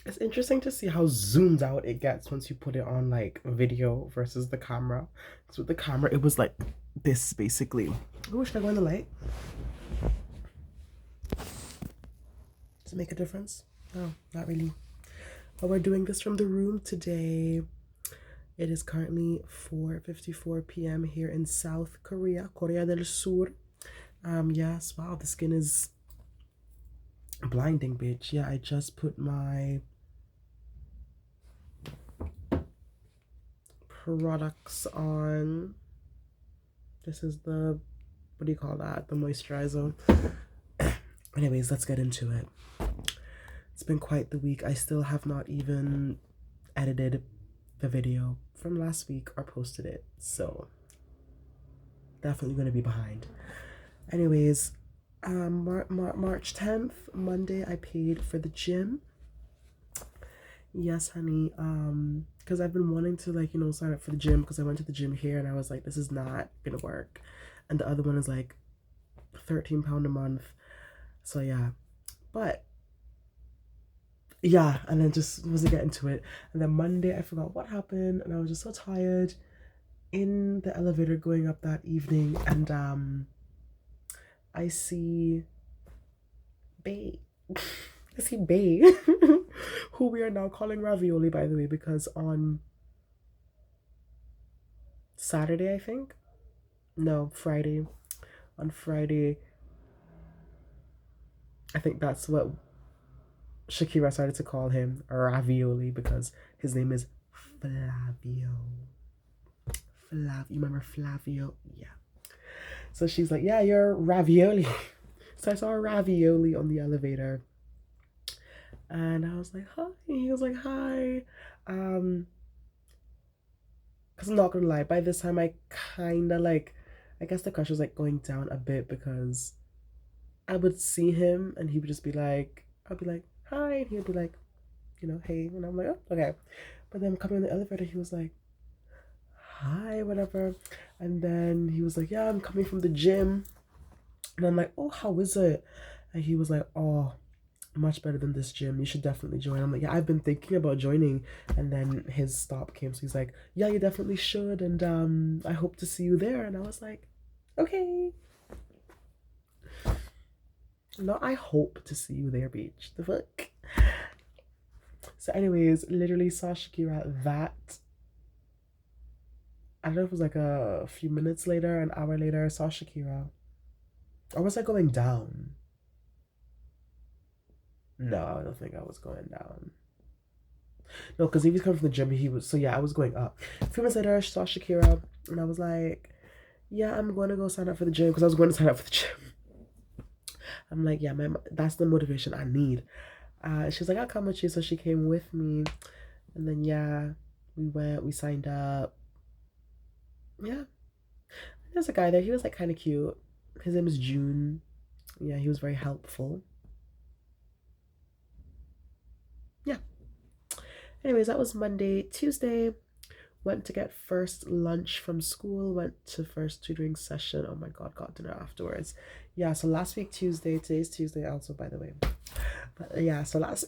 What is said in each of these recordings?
It's interesting to see how zoomed out it gets once you put it on like video versus the camera. Because with the camera, it was like this basically. Oh, should I go in the light? Does it make a difference? No, not really. But we're doing this from the room today. It is currently 4:54 p.m. here in South Korea, Korea del Sur. Yes, wow, the skin is blinding, bitch. Yeah, I just put my products on. This is the, what do you call that? The moisturizer. Anyways, let's get into it. It's been quite the week. I still have not even edited the video from last week or posted it. So definitely going to be behind. Anyways, March 10th, Monday, I paid for the gym. Yes, honey. Because I've been wanting to, like, sign up for the gym because I went to the gym here and I was like, this is not gonna work. And the other one is like £13 a month. So yeah. But yeah, and then just wasn't getting to it. And then Monday I forgot what happened and I was just so tired in the elevator going up that evening, and I see Bay. I see Bay, who we are now calling Ravioli, by the way, because on Saturday, I think, no, Friday, on Friday, I think that's what Shakira started to call him, Ravioli, because his name is Flavio. You remember Flavio? Yeah. So she's like, yeah, you're Ravioli. So I saw a Ravioli on the elevator. And I was like, hi. He was like, hi. Because I'm not gonna lie, by this time I kind of like, I guess the crush was like going down a bit because I would see him and he would just be like, I'd be like, hi. And he'd be like, hey. And I'm like, oh, okay. But then coming in the elevator, he was like, hi, whatever. And then he was like, yeah, I'm coming from the gym. And I'm like, oh, how is it? And he was like, oh, much better than this gym. You should definitely join. I'm like, yeah, I've been thinking about joining. And then his stop came. So he's like, yeah, you definitely should. And I hope to see you there. And I was like, okay. No, I hope to see you there, beach. The fuck? So anyways, literally saw Shakira that, I don't know if it was like a few minutes later, an hour later, I saw Shakira. Or was I going down? No, I don't think I was going down. No, because he was coming from the gym. He was, so yeah, I was going up. A few minutes later, I saw Shakira, and I was like, yeah, I'm going to go sign up for the gym because I was going to sign up for the gym. I'm like, yeah, that's the motivation I need. She's like, I'll come with you. So she came with me, and then yeah, we signed up. Yeah, there's a guy there. He was like kind of cute. His name is June. Yeah, he was very helpful. Yeah. Anyways, that was Monday. Tuesday, went to get first lunch from school, went to first tutoring session. Oh my god, got dinner afterwards. Yeah, so last week Tuesday, today's Tuesday also, by the way. But yeah, so last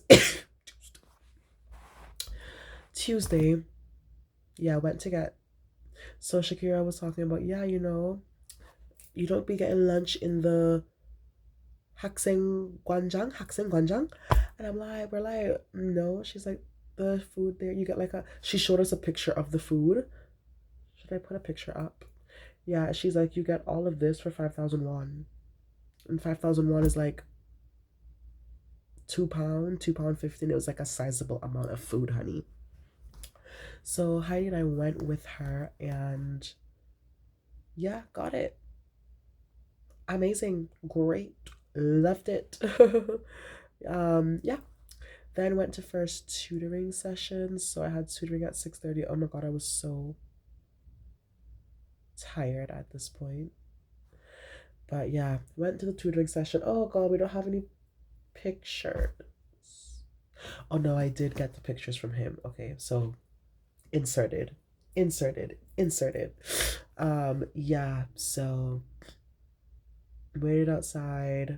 Tuesday, yeah, went to get, so Shakira was talking about, yeah, you don't be getting lunch in the Hakseng Gwanjang. And I'm like, we're like, no. She's like, the food there, you get like she showed us a picture of the food. Should I put a picture up? Yeah, she's like, you get all of this for 5,000 won. And 5,000 won is like £2, £2.50. It was like a sizable amount of food, honey. So Heidi and I went with her and yeah, got it. Amazing. Great. Loved it. Yeah. Then went to first tutoring sessions. So I had tutoring at 6:30. Oh my god, I was so tired at this point. But yeah, went to the tutoring session. Oh god, we don't have any pictures. Oh no, I did get the pictures from him. Okay, so inserted, inserted. Yeah, so waited outside.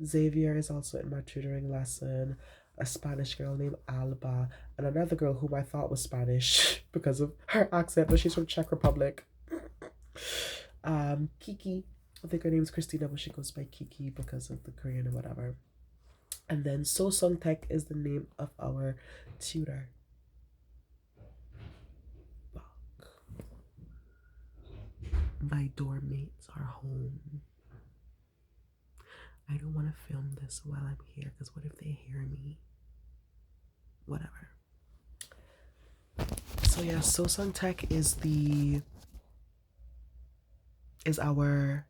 Xavier is also in my tutoring lesson. a Spanish girl named Alba, and another girl whom I thought was Spanish because of her accent, but she's from Czech Republic. Kiki. I think her name's Christina, but she goes by Kiki because of the Korean or whatever. And then So Sung Tech is the name of our tutor. My dorm mates are home. I don't want to film this while I'm here because what if they hear me? Whatever. So yeah, So Sung Tech is our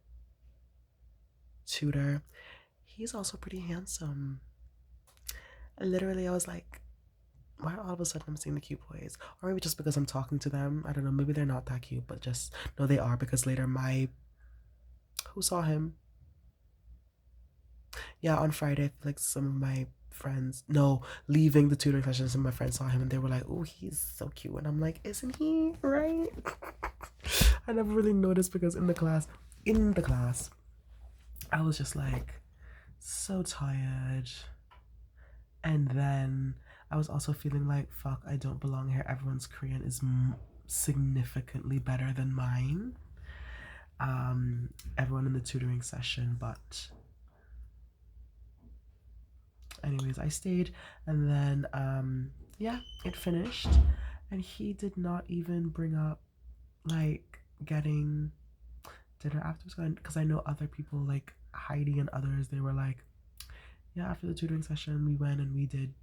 tutor. He's also pretty handsome. And literally I was like, why all of a sudden I'm seeing the cute boys? Or maybe just because I'm talking to them. I don't know, maybe they're not that cute, but just no, they are, because later who saw him? Yeah, on Friday, like some of my friends, no, leaving the tutoring session, some of my friends saw him and they were like, oh, he's so cute. And I'm like, isn't he? Right? I never really noticed because in the class, I was just like so tired. And then I was also feeling like, fuck, I don't belong here. Everyone's Korean is significantly better than mine. Everyone in the tutoring session, but anyways, I stayed, and then yeah, it finished, and he did not even bring up like getting dinner afterwards, because I know other people like Heidi and others, they were like, yeah, after the tutoring session we went and we did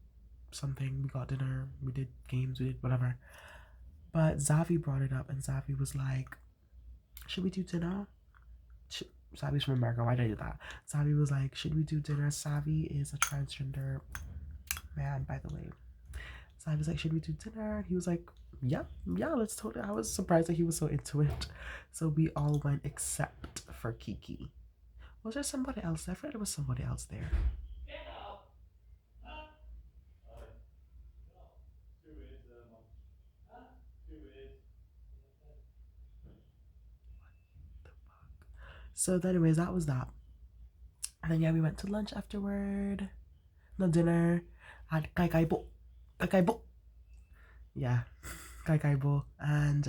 something, we got dinner, we did games, we did whatever. But Zavi brought it up, and Zavi was like, should we do dinner? Savi's from America, why did I do that? Savi was like, should we do dinner? Savi is a transgender man, by the way. Savi was like, should we do dinner? And he was like, yeah, let's totally. I was surprised that he was so into it. So we all went except for Kiki. Was there somebody else? I thought there was somebody else there. So, anyways, that was that. And then, yeah, we went to lunch afterward. No, dinner. Had kai kai bo. Kai kai bo. Yeah, kai kai bo. And,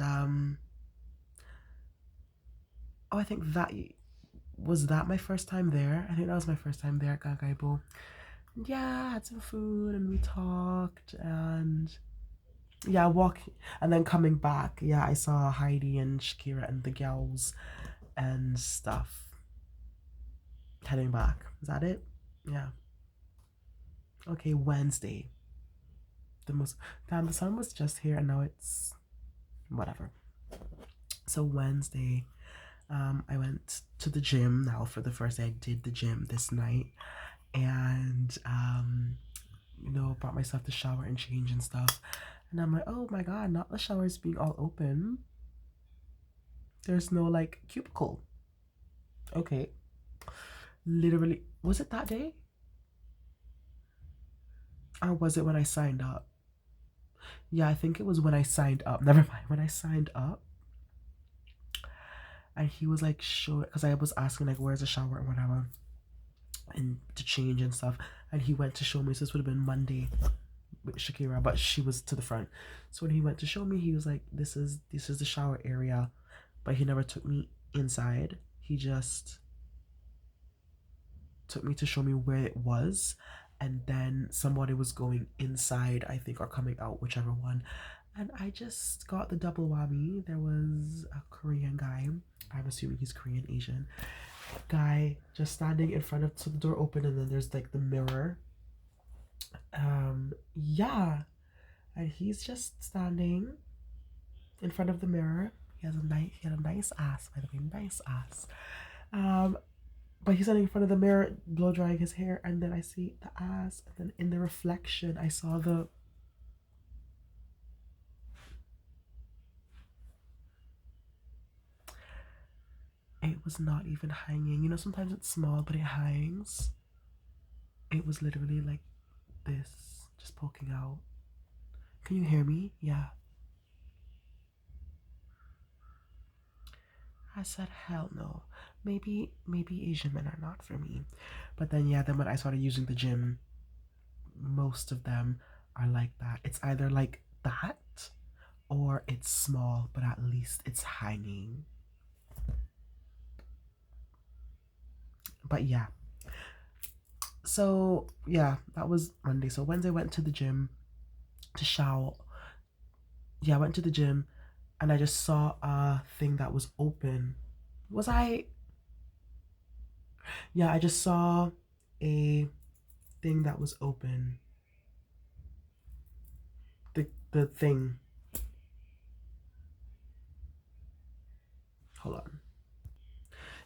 oh, I think that my first time there. I think that was my first time there at kai kai bo. Yeah, had some food and we talked, and yeah, walking, and then coming back, yeah, I saw Heidi and Shakira and the girls and stuff. Heading back. Is that it? Yeah. Okay, Wednesday. The sun was just here and now it's whatever. So Wednesday, I went to the gym now for the first day. I did the gym this night, and brought myself to shower and change and stuff. And I'm like, oh my god, not the showers being all open. There's no like cubicle. Okay. Literally, was it that day? Or was it when I signed up? Yeah, I think it was when I signed up. Never mind. When I signed up, and he was like, show it, because I was asking like, where's the shower and whatever, and to change and stuff. And he went to show me. So this would have been Monday with Shakira, but she was to the front. So when he went to show me, he was like, this is the shower area, but he never took me inside. He just took me to show me where it was, and then somebody was going inside, I think, or coming out, whichever one. And I just got the double whammy. There was a Korean guy, I'm assuming he's Korean Asian guy, just standing in front of, so the door open, and then there's like the mirror. Yeah, and he's just standing in front of the mirror. He had a nice ass, by the way, nice ass. But he's standing in front of the mirror, blow drying his hair, and then I see the ass, and then in the reflection, I saw it was not even hanging. You know, sometimes it's small, but it hangs. It was literally like this, just poking out. Can you hear me? Yeah. I said, hell no. Maybe Asian men are not for me. But then, yeah, then when I started using the gym, most of them are like that. It's either like that or it's small, but at least it's hanging. But yeah. So yeah, that was Monday. So Wednesday I went to the gym to shower. Yeah, I went to the gym and I just saw a thing that was open. Was I? Yeah, I just saw a thing that was open. The thing. Hold on.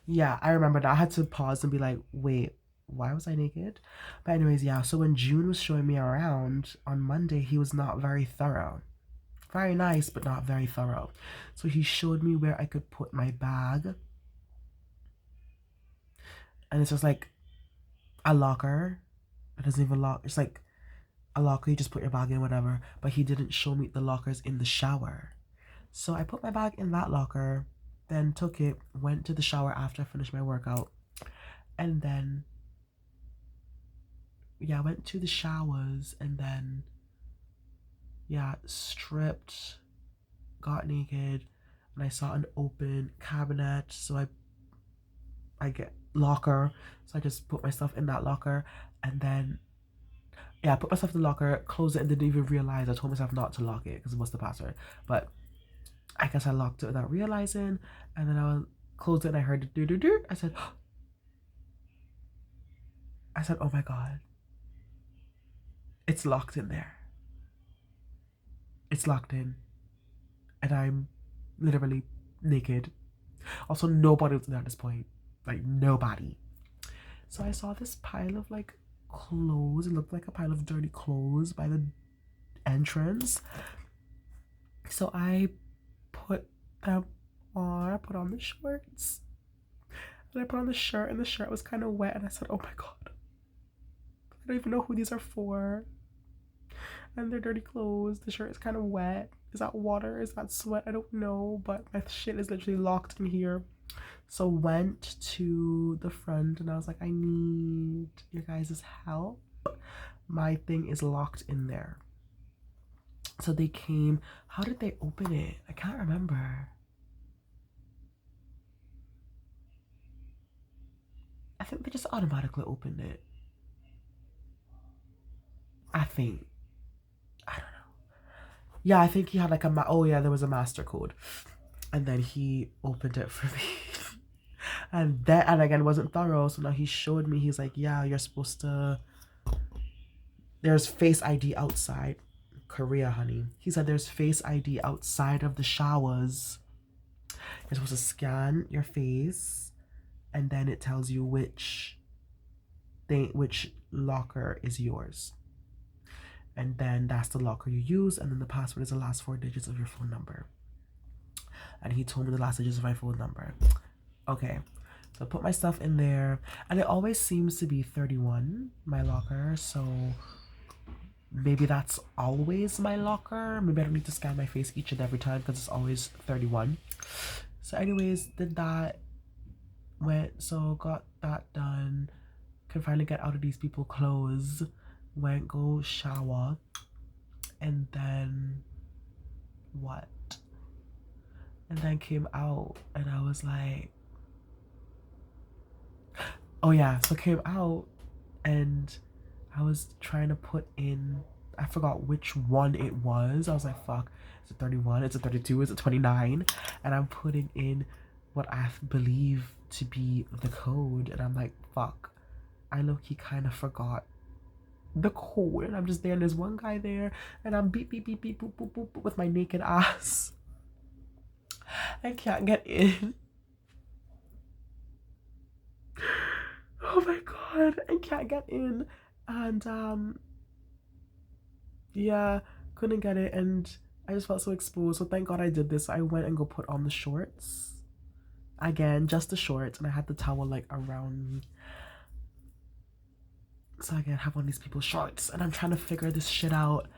Yeah, I remember that. I had to pause and be like, wait, why was I naked? But anyways, yeah, so when June was showing me around on Monday, he was not very thorough. Very nice, but not very thorough. So he showed me where I could put my bag. And it's just like a locker. It doesn't even lock. It's like a locker, you just put your bag in, whatever. But he didn't show me the lockers in the shower. So I put my bag in that locker, then took it, went to the shower after I finished my workout. And then, yeah, I went to the showers and then, yeah, stripped, got naked, and I saw an open cabinet. So I get locker. So I just put my stuff in that locker and then yeah, I put myself in the locker, closed it, and didn't even realize. I told myself not to lock it because it was the password. But I guess I locked it without realizing. And then I closed it and I heard it do do do. I said, oh my God. It's locked in there. It's locked in. And I'm literally naked. Also, nobody was there at this point. Like, nobody. So I saw this pile of like clothes. It looked like a pile of dirty clothes by the entrance. So I put them on. I put on the shorts. And I put on the shirt, and the shirt was kind of wet. And I said, oh my God. I don't even know who these are for. And they're dirty clothes. The shirt is kind of wet. Is that water? Is that sweat? I don't know. But my shit is literally locked in here. So went to the front and I was like, I need your guys' help. My thing is locked in there. So they came. How did they open it? I can't remember. I think they just automatically opened it. I think. I don't know. Yeah, I think he had like oh yeah, there was a master code. And then he opened it for me. And again, it wasn't thorough. So now he showed me, he's like, yeah, you're supposed to, there's Face ID outside. Korea, honey. He said there's Face ID outside of the showers. You're supposed to scan your face and then it tells you which locker is yours. And then that's the locker you use, and then the password is the last 4 digits of your phone number. And he told me the last digits of my phone number. Okay, so I put my stuff in there, and it always seems to be 31, my locker, so maybe that's always my locker. Maybe I don't need to scan my face each and every time because it's always 31. So anyways, did that, got that done, could finally get out of these people's clothes, went go shower, and then what? And then came out and I was like, oh yeah, so came out and I was trying to put in, I forgot which one it was. I was like, fuck, is it 31? Is it 32? Is it 29? And I'm putting in what I believe to be the code, and I'm like, fuck, I low-key kind of forgot the code, and I'm just there, and there's one guy there, and I'm beep beep beep beep boop boop boop, boop with my naked ass. I can't get in. Oh my God, I can't get in. And yeah, couldn't get it, and I just felt so exposed. So thank God I did this. I went and go put on the shorts. Again, just the shorts, and I had the towel like around me. So again, I have on these people's shorts, and I'm trying to figure this shit out.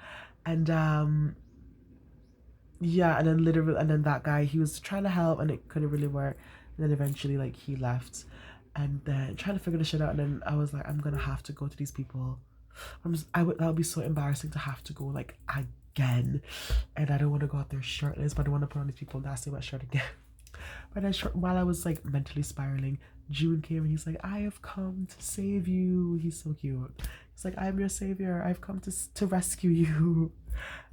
And yeah, and then literally, and then that guy, he was trying to help, and it couldn't really work. And then eventually, like, he left, and then trying to figure the shit out. And then I was like, I'm gonna have to go to these people That would be so embarrassing to have to go like again, and I don't want to go out there shirtless, but I don't want to put on these people nasty wet shirt again. But then while I was like mentally spiraling, June came and he's like, I have come to save you. He's so cute. He's like, I'm your savior. I've come to rescue you.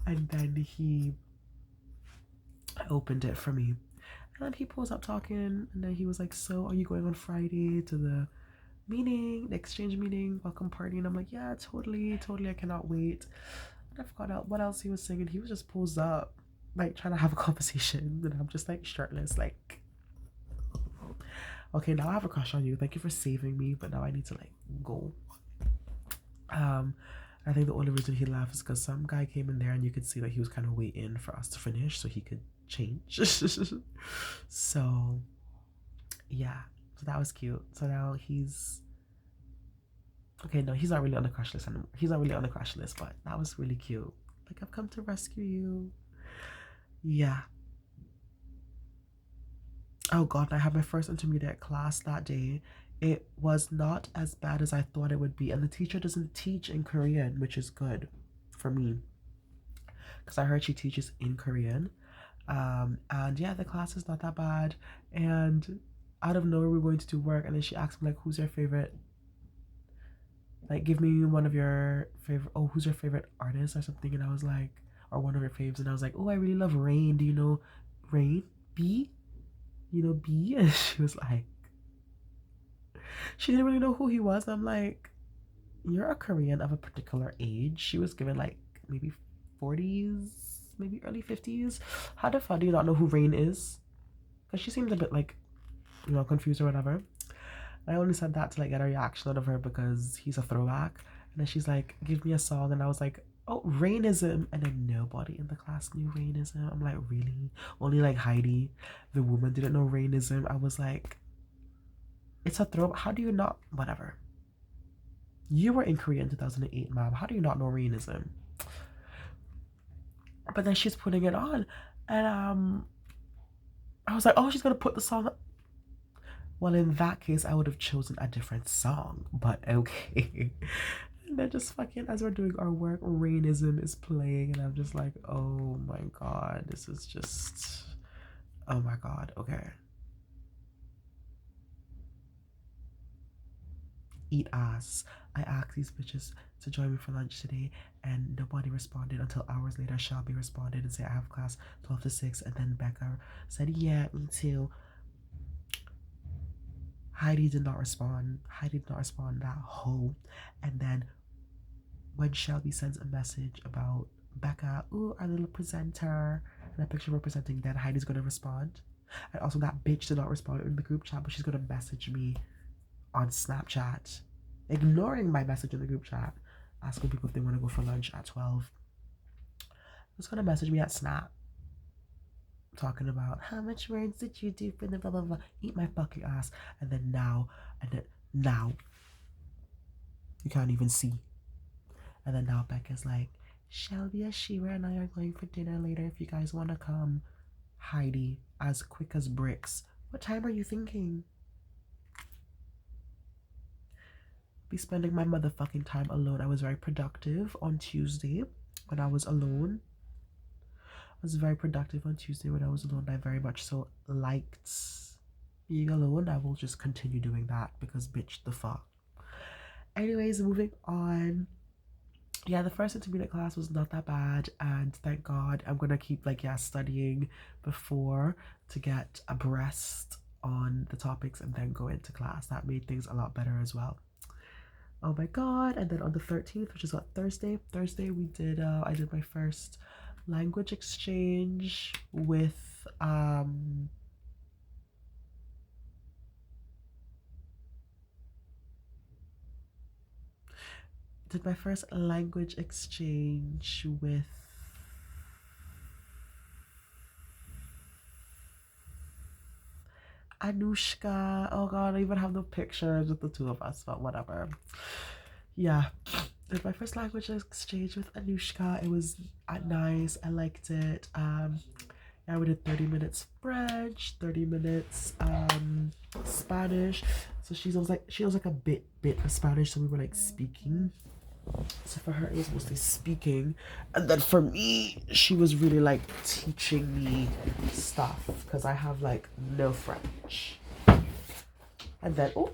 And then he opened it for me. And then he pulls up talking, and then he was like, so are you going on Friday to the meeting, the exchange meeting, welcome party? And I'm like, yeah, totally, totally. I cannot wait. And I forgot out what else he was saying. He was just posed up, like trying to have a conversation. And I'm just like shirtless, like, okay, now I have a crush on you. Thank you for saving me, but now I need to like go. I think the only reason he left is because some guy came in there and you could see that he was kind of waiting for us to finish so he could change. So yeah, so that was cute. So now he's okay. No, he's not really on the crush list anymore. He's not really on the crush list, but that was really cute. Like, I've come to rescue you. Yeah. Oh god, I had my first intermediate class that day. It was not as bad as I thought it would be, and the teacher doesn't teach in Korean, which is good for me because I heard she teaches in Korean. And yeah, the class is not that bad. And out of nowhere, we are going to do work, and then she asked me like, "Who's your favorite? Like, give me one of your favorite. Oh, who's your favorite artist or something?" And I was like, or one of your faves, and I was like, "Oh, I really love Rain. Do you know Rain? B? You know B?" And she was like, she didn't really know who he was. And I'm like, you're a Korean of a particular age. She was given like maybe 40s, maybe early 50s. How the fuck do you not know who Rain is? Because she seems a bit like, you know, confused or whatever. I only said that to like get a reaction out of her because he's a throwback. And then she's like, give me a song. And I was like, oh, Rainism. And then nobody in the class knew Rainism. I'm like, really? Only like Heidi, the woman, didn't know Rainism. I was like, it's a throwback. How do you not? Whatever. You were in Korea in 2008, ma'am. How do you not know Rainism? But then she's putting it on. And I was like, oh, she's going to put the song up. Well, in that case, I would have chosen a different song, but okay. And then just fucking, as we're doing our work, Rainism is playing, and I'm just like, oh my god, this is just, oh my god, okay. Eat ass. I asked these bitches to join me for lunch today, and nobody responded until hours later. Shelby responded and said, I have class 12 to 6, and then Becca said, yeah, me too. Heidi did not respond. Heidi did not respond, that hoe. And then when Shelby sends a message about Becca, ooh, our little presenter, and a picture representing, then Heidi's gonna respond. And also that bitch did not respond in the group chat, but she's gonna message me on Snapchat, ignoring my message in the group chat, asking people if they want to go for lunch at 12. It's gonna message me at Snap, talking about how much words did you do for the blah blah blah. Eat my fucking ass. And then now you can't even see. And then now Becca's like, Shelby, Ashira, and I are going for dinner later if you guys want to come. Heidi, as quick as bricks. What time are you thinking? Be spending my motherfucking time alone. I was very productive on Tuesday when I was alone. I was very productive on Tuesday when I was alone. I very much so liked being alone. I will just continue doing that because bitch the fuck. Anyways, moving on. Yeah, the first intermediate class was not that bad, and thank god. I'm gonna keep like studying before to get abreast on the topics and then go into class. That made things a lot better as well. Oh my god. And then on the 13th, which is what, Thursday we did I did my first language exchange with did my first language exchange with Anushka. Oh god, I even have no pictures with the two of us, but whatever. Yeah, did my first language exchange with Anushka. It was nice. I liked it. Yeah, we did 30 minutes French, 30 minutes Spanish. So she was like a bit of Spanish, so we were like speaking. So for her, it was mostly speaking. And then for me, she was really like teaching me stuff because I have like no French. And then, oh,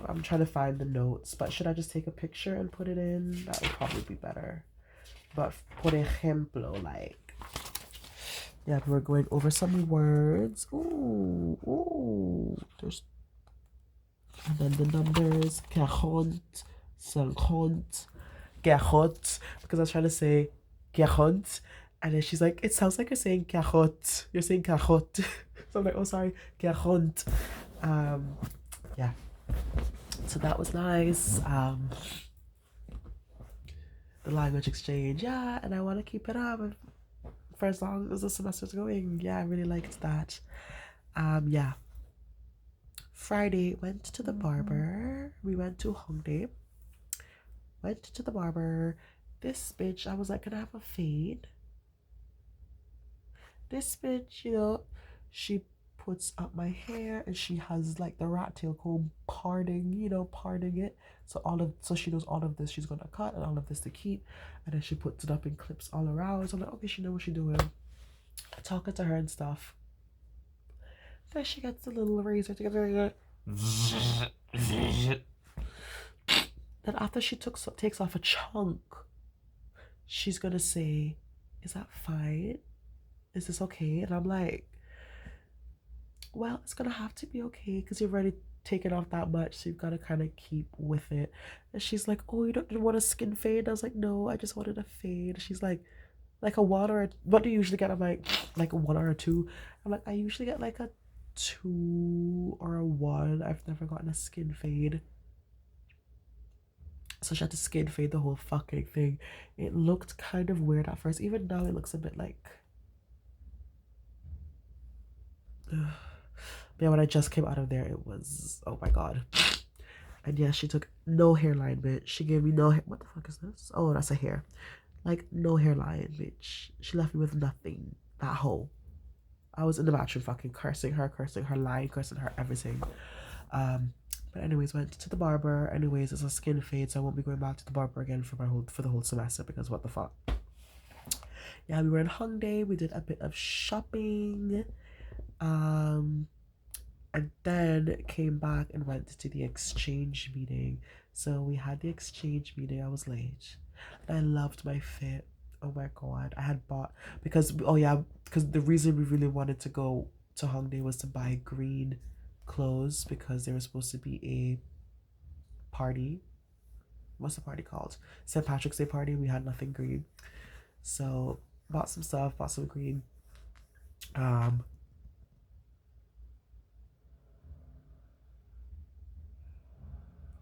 I'm trying to find the notes, but should I just take a picture and put it in? That would probably be better. But por ejemplo, like, yeah, we're going over some words. Ooh, ooh. There's, and then the numbers, 40, 50, 40, because I was trying to say 40, and then she's like, it sounds like you're saying 40. You're saying 40. So I'm like, oh, sorry, 40. Yeah. So that was nice. The language exchange, yeah, and I want to keep it up for as long as the semester's going. Yeah, I really liked that. Yeah. Friday, went to the barber. We went to Hongdae. Went to the barber. This bitch, I was like, can I have a fade? This bitch, she puts up my hair and she has like the rat tail comb parting it. So she knows all of this she's gonna cut and all of this to keep. And then she puts it up in clips all around. So I'm like, okay, she knows what she's doing. Talking to her and stuff. Then she gets the little razor together. Then after she takes off a chunk, she's gonna say, is that fine? Is this okay? And I'm like, well, it's gonna have to be okay because you've already taken off that much, so you've got to kind of keep with it. And she's like, oh, you don't want a skin fade? I was like, no, I just wanted a fade. She's like a one or a, what do you usually get? I'm like a one or a two. I'm like, I usually get like a 2 or a 1. I've never gotten a skin fade. So she had to skin fade the whole fucking thing. It looked kind of weird at first. Even now it looks a bit like, ugh. But yeah, when I just came out of there, it was, oh my god. And yeah, she took no hairline, bitch. She gave me no hair. What the fuck is this? Oh, that's a hair. Like, no hairline, bitch. She left me with nothing. That whole. I was in the bathroom fucking cursing her, lying, cursing her, everything. But anyways, went to the barber. Anyways, it's a skin fade, so I won't be going back to the barber again for the whole semester because what the fuck. Yeah, we were in Hongdae. We did a bit of shopping. And then came back and went to the exchange meeting. So we had the exchange meeting. I was late. And I loved my fit. Oh my god. I had bought because the reason we really wanted to go to Hongdae was to buy green clothes because there was supposed to be a party. What's the party called? St. Patrick's Day party. We had nothing green. So bought some stuff, bought some green.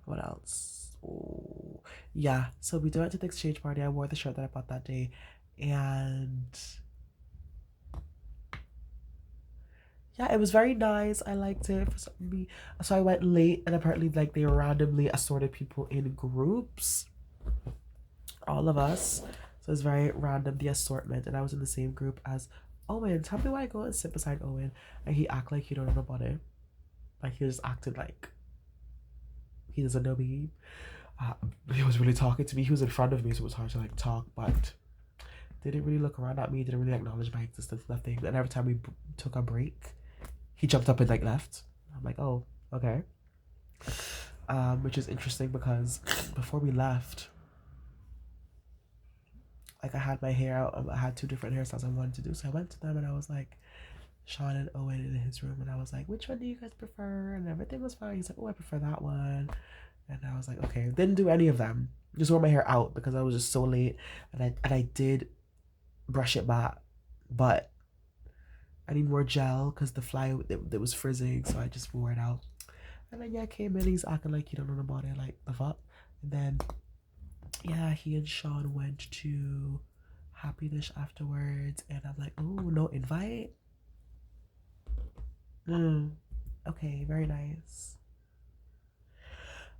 What else? Oh, yeah. So we went to the exchange party. I wore the shirt that I bought that day, and yeah, it was very nice. I liked it for me. So I went late, and apparently, like they randomly assorted people in groups, all of us. So it's very random the assortment, and I was in the same group as Owen. Tell me why I go and sit beside Owen, and he act like he don't know about it. Like he just acted like he doesn't know me. He was really talking to me. He was in front of me, so it was hard to like talk, but didn't really look around at me. Didn't really acknowledge my existence. Nothing. And every time we took a break, he jumped up and like left. I'm like, oh, okay. Which is interesting because before we left, like I had my hair out. I had 2 different hairstyles I wanted to do, so I went to them and I was like, Sean and Owen in his room, and I was like, which one do you guys prefer? And everything was fine. He's like, oh, I prefer that one. And I was like, okay. Didn't do any of them. Just wore my hair out because I was just so late, and I did brush it back, but I need more gel because the fly that was frizzing, so I just wore it out. And then yeah, came in. He's acting like he don't know about it, like the fuck. And then yeah, he and Sean went to Happy Dish afterwards, and I'm like, oh, no invite. Okay, very nice.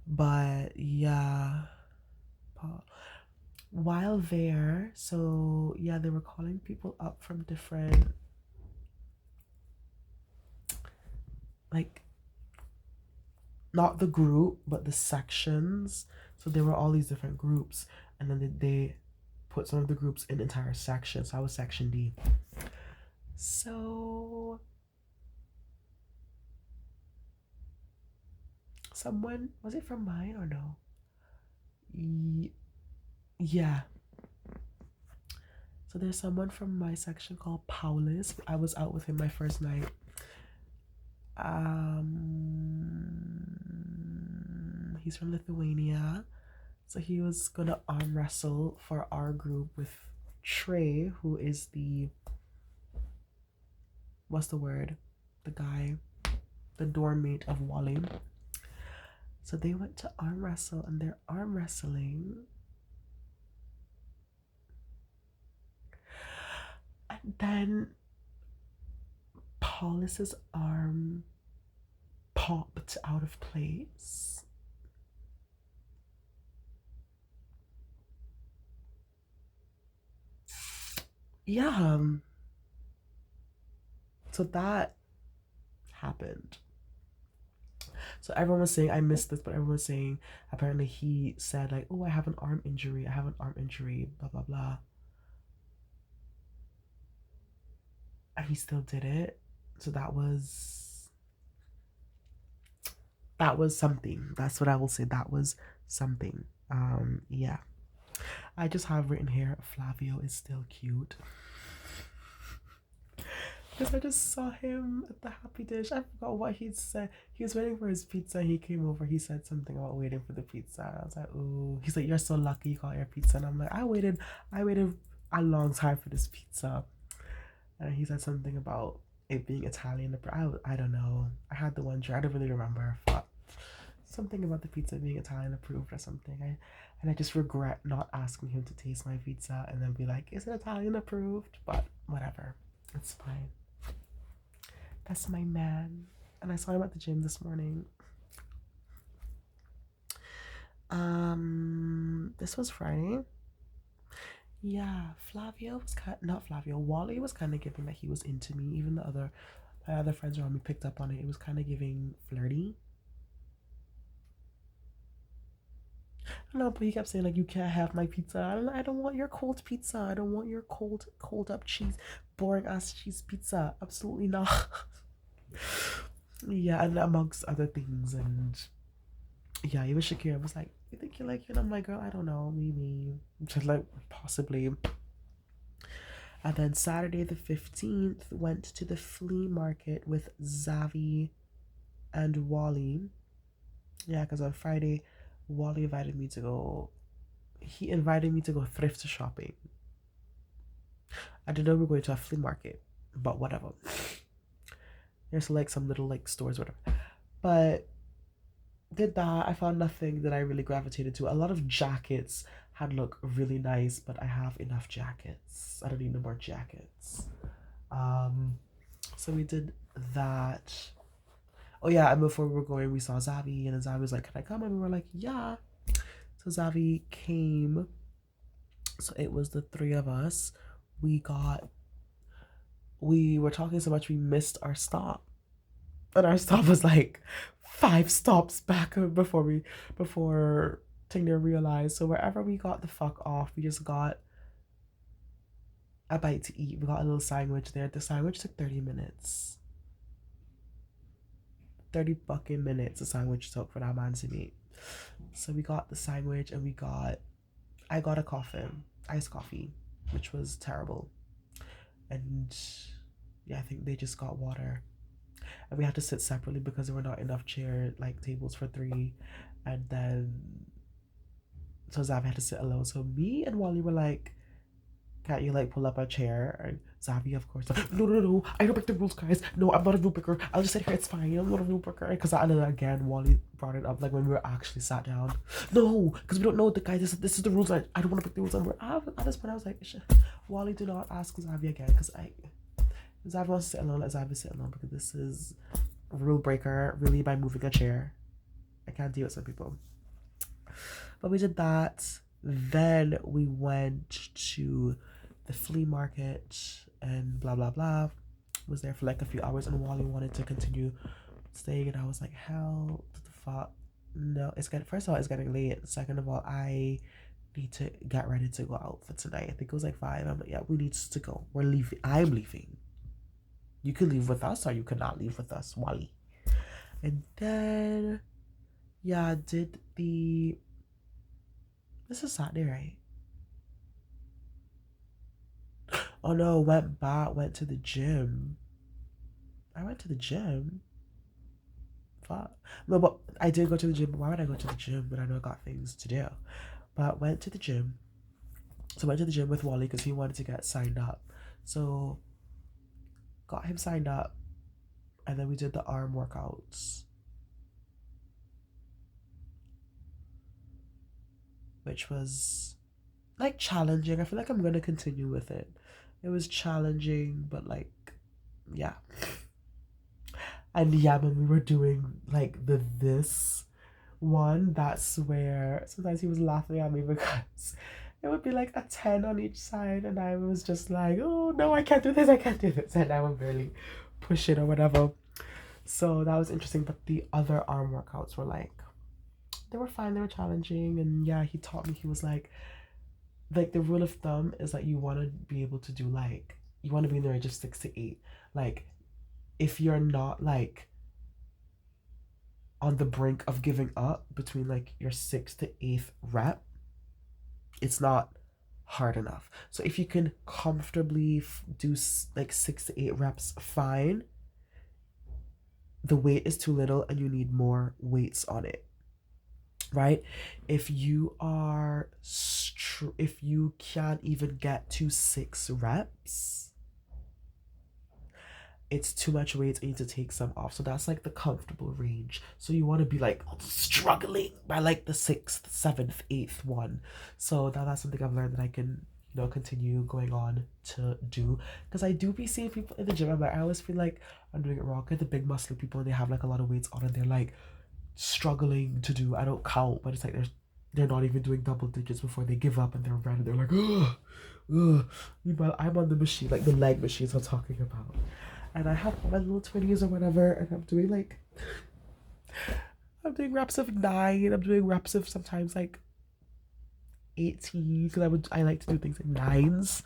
But yeah, while there, so yeah, they were calling people up from different, like, not the group, but the sections. So there were all these different groups, and then they put some of the groups in entire sections. So I was section D. So someone, was it from mine or no? Yeah. So there's someone from my section called Paulus. I was out with him my first night. He's from Lithuania. So he was gonna arm wrestle for our group with Trey, who is the, what's the word? The guy, the dorm mate of Wally. So they went to arm wrestle, and they're arm wrestling. And then Paulus's arm popped out of place. Yeah. So that happened. So everyone was saying, I missed this, but everyone was saying apparently he said like, oh, I have an arm injury, blah blah blah. And he still did it. So that was something. That's what I will say. That was something. Yeah. I just have written here, Flavio is still cute. Because I just saw him at the Happy Dish. I forgot what he said. He was waiting for his pizza. He came over. He said something about waiting for the pizza. I was like, ooh. He's like, you're so lucky you got your pizza. And I'm like, I waited a long time for this pizza. And he said something about it being Italian. I don't know. I had the one drink. I don't really remember. But something about the pizza being Italian approved or something. And I just regret not asking him to taste my pizza and then be like, is it Italian approved? But whatever. It's fine. That's my man. And I saw him at the gym this morning. This was Friday. Yeah, Flavio was not Flavio. Wally was kind of giving that he was into me. Even my other friends around me picked up on it. It was kind of giving flirty. No, but he kept saying like, you can't have my pizza. I don't want your cold pizza. I don't want your cold up cheese, boring ass cheese pizza. Absolutely not. Yeah, and amongst other things, and yeah, even Shakira was like, you think you like it? I'm like, girl, I don't know, maybe, just like possibly. And then Saturday the 15th went to the flea market with Zavi and Wally. Yeah, because on Friday, Wally invited me to go. He invited me to go thrift shopping. I didn't know we were going to a flea market, but whatever. There's like some little like stores, whatever. But did that. I found nothing that I really gravitated to. A lot of jackets had looked really nice, but I have enough jackets. I don't need no more jackets. So we did that. Oh yeah, and before we were going, we saw Zavi, and then Zavi was like, "Can I come?" And we were like, "Yeah." So Zavi came. So it was the three of us. We were talking so much we missed our stop, and our stop was like 5 stops back before Tigner realized. So wherever we got the fuck off, we just got a bite to eat. We got a little sandwich there. The sandwich took 30 minutes. 30 fucking minutes the sandwich took for that man to meet. So we got the sandwich, and I got a iced coffee, which was terrible. And yeah, I think they just got water. And we had to sit separately because there were not enough tables for 3. And then so Zavi had to sit alone. So me and Wally were like, can't you like pull up a chair? And Zavi, of course, like, no, I don't break the rules, guys. No, I'm not a rule breaker. I'll just sit here, it's fine. I'm not a rule breaker. Because and then again, Wally brought it up like when we were actually sat down. No, because we don't know the guy. This is the rules. I don't want to break the rules. And at this point, I was like, Wally, do not ask Zavi again, because Zavi wants to sit alone. Let Zavi sit alone, because this is a rule breaker, really, by moving a chair. I can't deal with some people. But we did that. Then we went to the flea market and blah blah blah. Was there for like a few hours, and Wally wanted to continue staying, and I was like, hell, fuck? No, it's getting, first of all, it's getting late. Second of all, I need to get ready to go out for tonight. I think it was like 5. I'm like, yeah, we need to go. We're leaving. I'm leaving. You could leave with us or you could not leave with us, Wally. And then, yeah, did the, this is Saturday, right? Oh no, went to the gym. I went to the gym. Fuck. No, but I did go to the gym. Why would I go to the gym when I know I got things to do? But went to the gym. So I went to the gym with Wally because he wanted to get signed up. So got him signed up, and then we did the arm workouts, which was like challenging. I feel like I'm gonna continue with it. It was challenging, but like, yeah. And yeah, when we were doing like the this one, that's where sometimes he was laughing at me because it would be like a 10 on each side, and I was just like, oh no, I can't do this, I can't do this, and I would barely push it or whatever. So that was interesting. But the other arm workouts were like, they were fine, they were challenging, and yeah, he taught me. He was like the rule of thumb is that you want to be able to do like, you want to be in the range of 6 to 8. Like if you're not like on the brink of giving up between like your 6th to 8th rep, it's not hard enough. So if you can comfortably do like 6 to 8 reps, fine. The weight is too little and you need more weights on it, right? If you are if you can't even get to 6 reps, it's too much weight, I need to take some off. So that's like the comfortable range. So you want to be like struggling by like the 6th, 7th, 8th one. So that's something I've learned that I can, continue going on to do. Because I do be seeing people in the gym, I always feel like I'm doing it wrong. Like the big muscly people, and they have like a lot of weights on and they're like struggling to do, I don't count, but it's like they're not even doing double digits before they give up and they're red and they're like, ugh, ugh. Meanwhile, I'm on the machine, like the leg machines I'm talking about. And I have my little 20s or whatever, and I'm doing reps of 9, I'm doing reps of sometimes like 18, because I like to do things in 9s.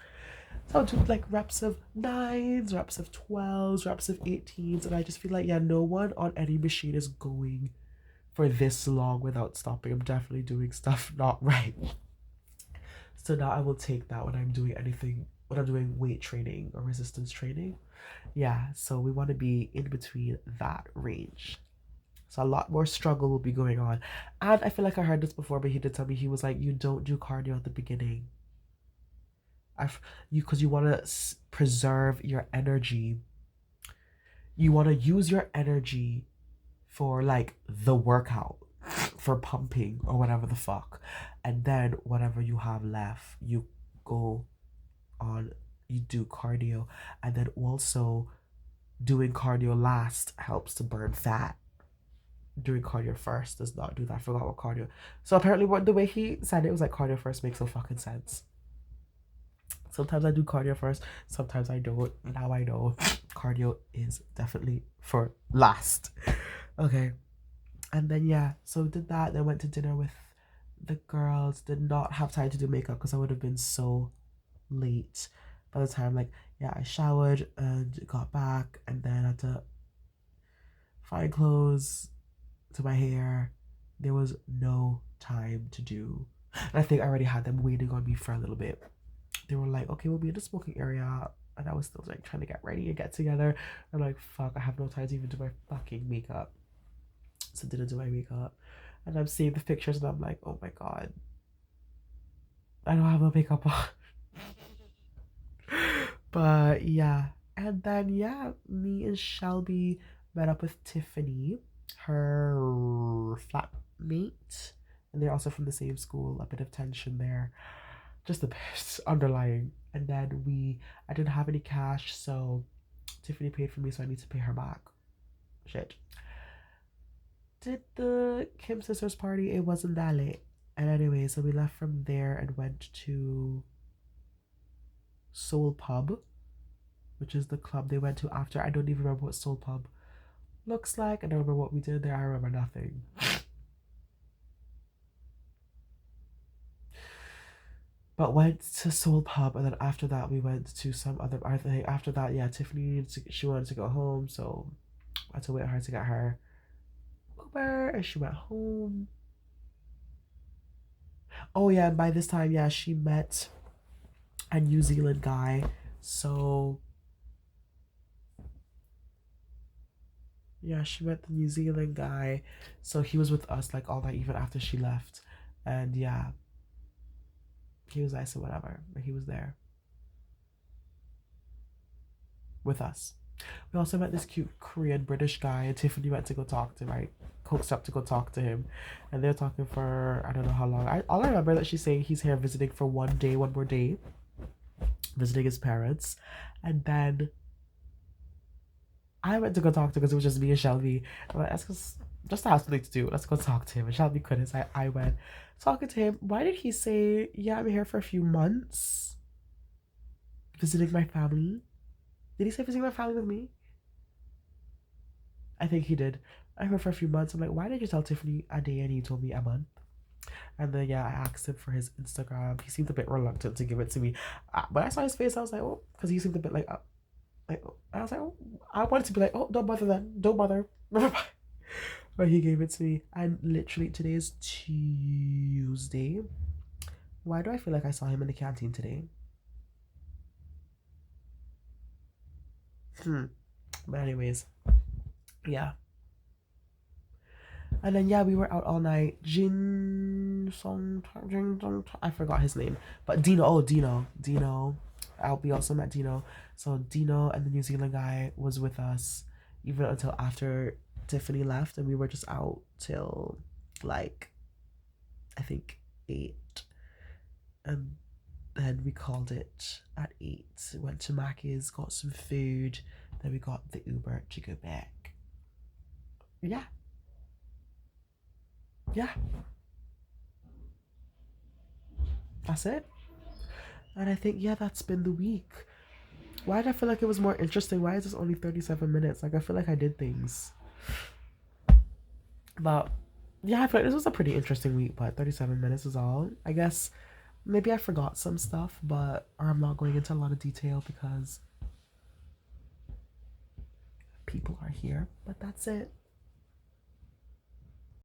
So I'll do like reps of 9s, reps of 12s, reps of 18s, and I just feel like, yeah, no one on any machine is going for this long without stopping. I'm definitely doing stuff not right. So now I will take that when I'm doing weight training or resistance training. Yeah, so we want to be in between that range. So a lot more struggle will be going on. And I feel like I heard this before, but he did tell me, he was like, you don't do cardio at the beginning. Because you want to preserve your energy. You want to use your energy for like the workout, for pumping or whatever the fuck. And then whatever you have left, you go on, you do cardio. And then also doing cardio last helps to burn fat. Doing cardio first does not do that. I forgot what cardio. So apparently the way he said it was like cardio first makes no fucking sense. Sometimes I do cardio first, sometimes I don't. Now I know cardio is definitely for last. Okay. And then yeah, so did that, then went to dinner with the girls. Did not have time to do makeup because I would have been so late by the time, like, yeah, I showered and got back, and then had to find clothes to my hair. There was no time to do, and I think I already had them waiting on me for a little bit. They were like, okay, we'll be in the smoking area, and I was still like trying to get ready and get together. I'm like, fuck, I have no time to even do my fucking makeup. So didn't do my makeup, and I'm seeing the pictures and I'm like, oh my god, I don't have no makeup on. But yeah, and then yeah, me and Shelby met up with Tiffany, her flatmate, and they're also from the same school. A bit of tension there, just a bit underlying. And then I didn't have any cash, so Tiffany paid for me, so I need to pay her back. Shit. Did the Kim Sisters party, it wasn't that late. And anyway, so we left from there and went to Soul Pub, which is the club they went to after. I don't even remember what Soul Pub looks like. I don't remember what we did there. I remember nothing. But went to Soul Pub, and then after that we went to some other. I think after that, yeah, Tiffany she wanted to go home, so I had to wait for her to get her Uber, and she went home. Oh yeah, and by this time, yeah, she met a New Zealand guy. So yeah, she met the New Zealand guy. So he was with us like all night, even after she left, and yeah, he was nice and whatever. But he was there with us. We also met this cute Korean British guy, and Tiffany went to go talk to him. I coaxed up to go talk to him, and they're talking for I don't know how long. All I remember that she's saying he's here visiting for one day, one more day, visiting his parents, and then I went to go talk to him because it was just me and Shelby. I'm like, just to have something to do. Let's go talk to him. And Shelby couldn't. So I went talking to him. Why did he say, yeah, I'm here for a few months visiting my family? Did he say visiting my family with me? I think he did. I'm here for a few months. I'm like, why did you tell Tiffany a day and he told me a month? And then, yeah, I asked him for his Instagram. He seemed a bit reluctant to give it to me. When I saw his face, I was like, oh, because he seemed a bit like, I was like, oh, I wanted to be like, oh, don't bother then. Don't bother. But he gave it to me. And literally, today is Tuesday. Why do I feel like I saw him in the canteen today? But anyways, yeah. And then yeah, we were out all night. I forgot his name, but Dino. Oh, Dino. We also met Dino. So Dino and the New Zealand guy was with us even until after Tiffany left, and we were just out till like I think 8, and then we called it at 8. Went to Mackey's, got some food, then we got the Uber to go back. Yeah. Yeah. That's it. And I think, yeah, that's been the week. Why did I feel like it was more interesting? Why is this only 37 minutes? Like, I feel like I did things. But, yeah, I feel like this was a pretty interesting week, but 37 minutes is all. I guess maybe I forgot some stuff, but, or I'm not going into a lot of detail because people are here. But that's it.